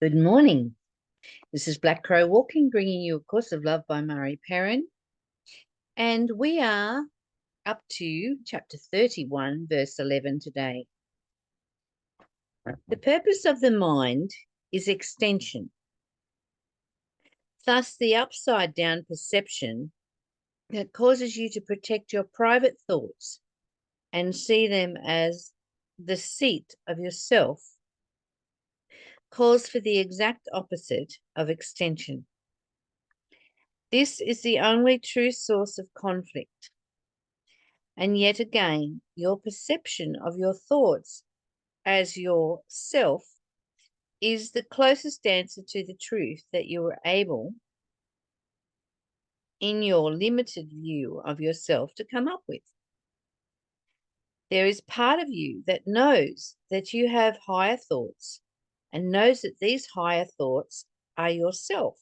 Good morning. This is Black Crow Walking, bringing you A Course of Love by Mari Perron. And we are up to chapter 31, verse 11 today. The purpose of the mind is extension. Thus, the upside-down perception that causes you to protect your private thoughts and see them as the seat of yourself calls for the exact opposite of extension. This is the only true source of conflict. And yet again, your perception of your thoughts as yourself is the closest answer to the truth that you are able, in your limited view of yourself, to come up with. There is part of you that knows that you have higher thoughts and knows that these higher thoughts are yourself.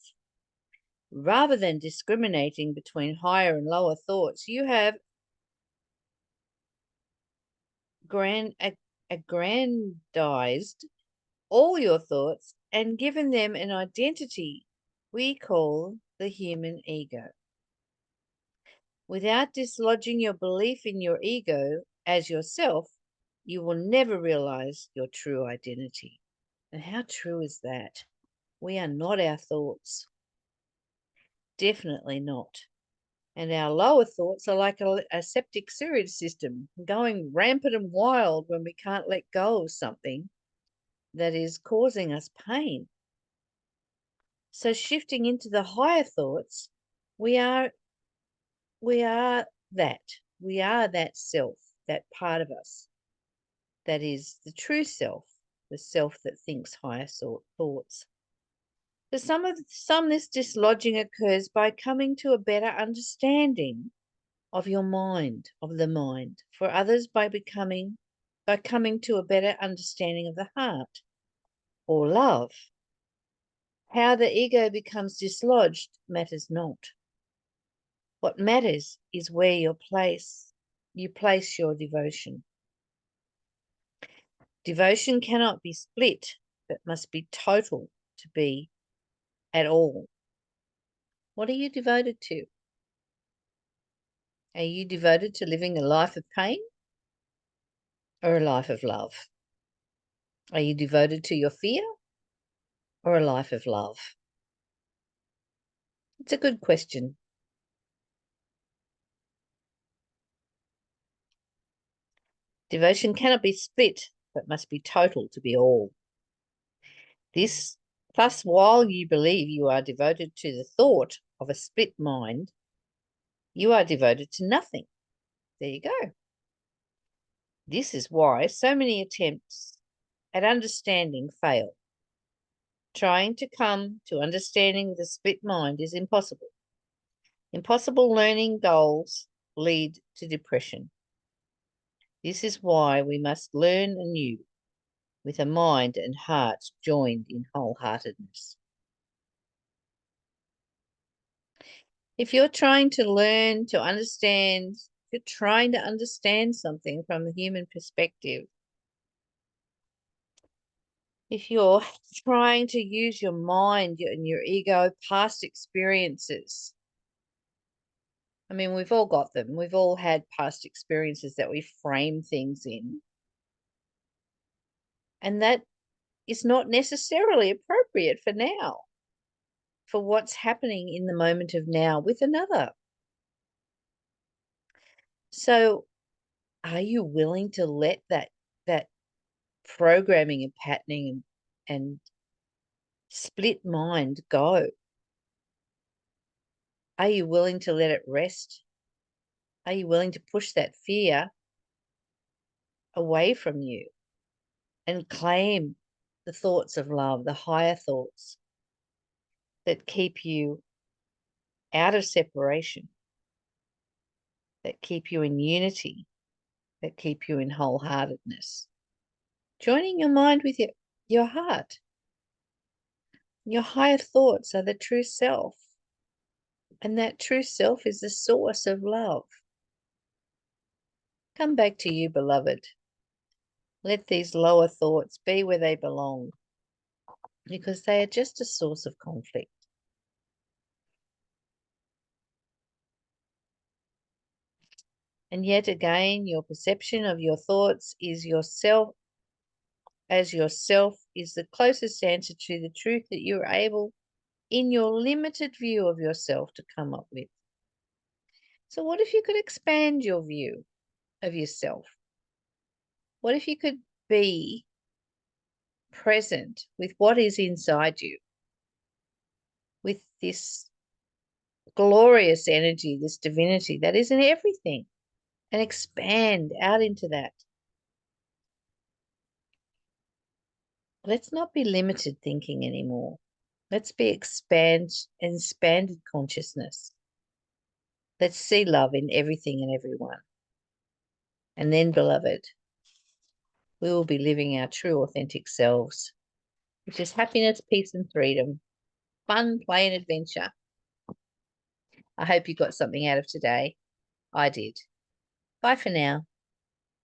Rather than discriminating between higher and lower thoughts, you have aggrandized all your thoughts and given them an identity we call the human ego. Without dislodging your belief in your ego as yourself, you will never realize your true identity. And how true is that? We are not our thoughts. Definitely not. And our lower thoughts are like a septic sewage system, going rampant and wild when we can't let go of something that is causing us pain. So shifting into the higher thoughts, we are that. We are that self, that part of us that is the true self, the self that thinks higher thoughts. For some, this dislodging occurs by coming to a better understanding of your mind, of the mind. For others, by coming to a better understanding of the heart or love. How the ego becomes dislodged matters not. What matters is where you place your devotion. Devotion cannot be split, but must be total to be at all. What are you devoted to? Are you devoted to living a life of pain or a life of love? Are you devoted to your fear or a life of love? It's a good question. Devotion cannot be split, but must be total to be all. Thus, while you believe you are devoted to the thought of a split mind, you are devoted to nothing. There you go. This is why so many attempts at understanding fail. Trying to come to understanding the split mind is impossible. Impossible learning goals lead to depression. This is why we must learn anew with a mind and heart joined in wholeheartedness. If you're trying to learn to understand, if you're trying to understand something from the human perspective, if you're trying to use your mind and your ego, past experiences, I mean, we've all got them. We've all had past experiences that we frame things in. And that is not necessarily appropriate for now, for what's happening in the moment of now with another. So are you willing to let that programming and patterning and split mind go? Are you willing to let it rest? Are you willing to push that fear away from you and claim the thoughts of love, the higher thoughts that keep you out of separation, that keep you in unity, that keep you in wholeheartedness? Joining your mind with your heart. Your higher thoughts are the true self. And that true self is the source of love. Come back to you, beloved. Let these lower thoughts be where they belong. because they are just a source of conflict. And yet again, your perception of your thoughts is yourself, as yourself is the closest answer to the truth that you're able, in your limited view of yourself, to come up with. So what if you could expand your view of yourself? What if you could be present with what is inside you, with this glorious energy, this divinity that is in everything, and expand out into that? Let's not be limited thinking anymore. Let's be expanded consciousness. Let's see love in everything and everyone. And then, beloved, we will be living our true, authentic selves, which is happiness, peace, and freedom, fun, play, and adventure. I hope you got something out of today. I did. Bye for now.